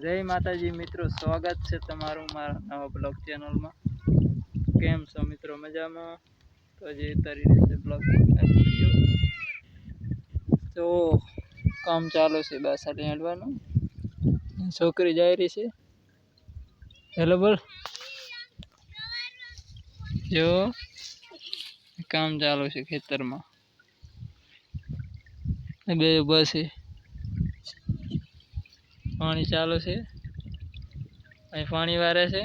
જય માતાજી મિત્રો, સ્વાગત છે તમારું મારા નવા બ્લોગ ચેનલમાં। કેમ છો મિત્રો? મજામાં? તો જે તારી રીતે બ્લોગ તો કામ ચાલુ છે, બાસા હેડવાનું। છોકરી જાય રહી છે। હેલો બોલ, જો કામ ચાલુ છે ખેતરમાં। બે બસ છે, પાણી ચાલુ છે, અહીં પાણી વારે છે।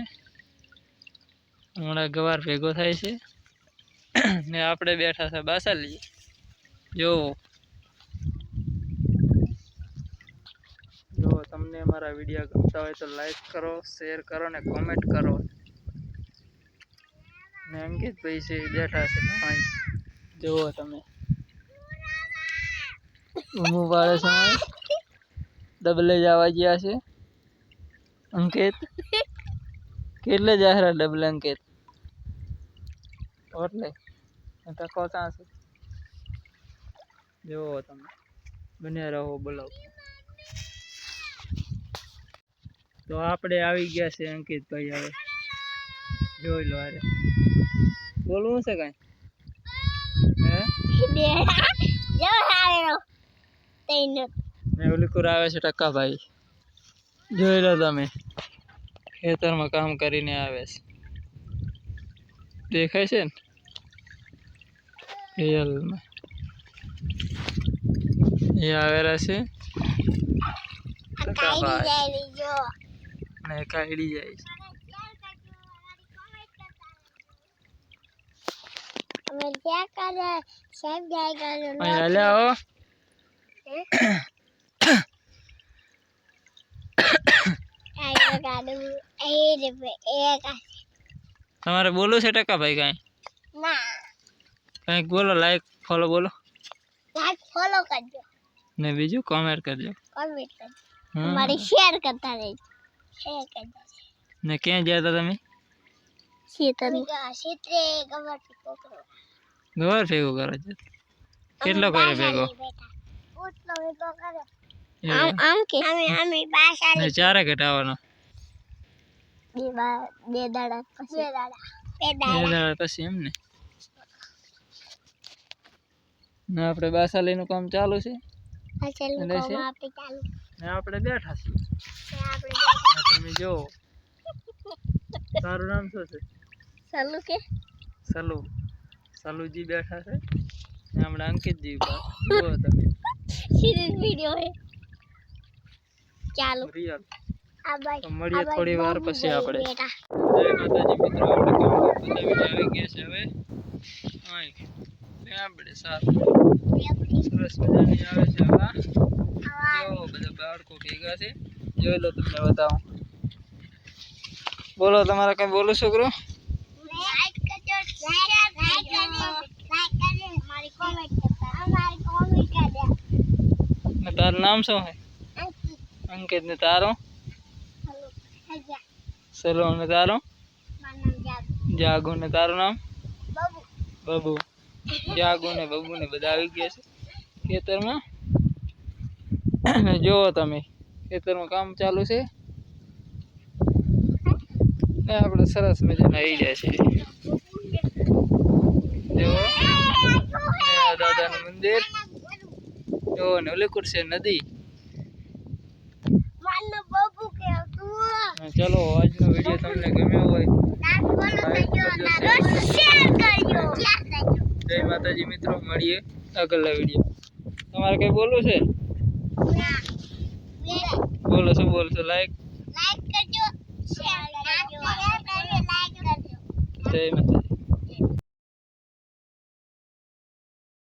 હમણાં ગવાર ભેગો થાય છે ને આપણે બેઠા છે બાસા લઈએ। જો તમને અમારા વિડીયો ગમતા હોય તો લાઈક કરો, શેર કરો ને કોમેન્ટ કરો। ને અંકિતભાઈ છે બેઠા છે અહીં, જુઓ તમે ઊમું પાડે છે। ડબલે જવા ગયા છે અંકિત, કેટલે જાય ડબલે અંકિત? એટલે ટકો ત્યાં છે, જુઓ તમે બને રહો બોલાવો। તો આપણે આવી ગયા છે અંકિતભાઈ, હવે જોઈ લો। અરે બોલવું છે કઈ? હે ઓલીકુર આવે છે ટકા ભાઈ, જોઈ લો તમે, ખેતરમાં કામ કરીને આવે છે, દેખાય છે ને રિયલમાં। એ આવેલા છે ટકા ભાઈ ને કાઢી જાય છે। તમારે બોલું છે ટકા ભાઈ? કઈ કઈક બોલો, લાઈક ફોલો બોલો, લાઈક ફોલો કરજો ને બીજું કોમેન્ટ કરજો, મારી શેર કરતા રહેજો, શેર કરજો। ને ક્યાં ગયા હતા તમે? ગવાર ભેગો કરો છો? કેટલો કર્યો ભેગો? ને ચારે ઘટાવાનો? બે દાડા પછી એમ ને। ને આપણે બાસા લઈનું કામ ચાલુ છે ને આપણે બેઠા છીએ। તમે જો, તારું નામ શું છે? સલુ કે સલુ, સલુજી બેઠા છે ને હમણાં અંકિતજી જુઓ તમે, સિરીઝ વિડિયો હે ચાલુ રિયલ। આ ભાઈ તો મળીએ થોડી વાર પછી આપણે। બેટા જય માતાજી મિત્રો, આપણે કામ બતાવીને આવી ગયા છે હવે અહીં આપણે સારું સરસ મજાની આવે છે હવા। જો બધા બાળકો ભેગા છે, જોઈ લો તમને બતાવું। બોલો, તમારે કઈ બોલો છોકરો? લાઈક કરજો, શેર કરજો, મારી કોમેન્ટ કરતા, મારી કોમેન્ટ કરજો। ને તારું નામ શું છે? અંકિત। ને તારું? સલો। ને તારું? જાગુ। ને તારું નામ? બબુ। જાગુ ને બબુ ને બધા આવી ગયા છે ખેતરમાં। જુઓ તમે, ખેતરમાં કામ ચાલુ છે ને આપણે સરસ મજાના આવી ગયા છે। જુઓ દાદાનું મંદિર, જુઓ ને ઓલીકુર છે નદી। ચલો, આજનો વિડીયો તમને ગમ્યો હોય જય માતાજી મિત્રો, મળીએ આગળના વિડીયો। તમારે કઈ બોલવું છે? બોલો, શું બોલશો? લાઈક કરજો, શેર કરજો, લાઈક કરજો। જય માતાજી।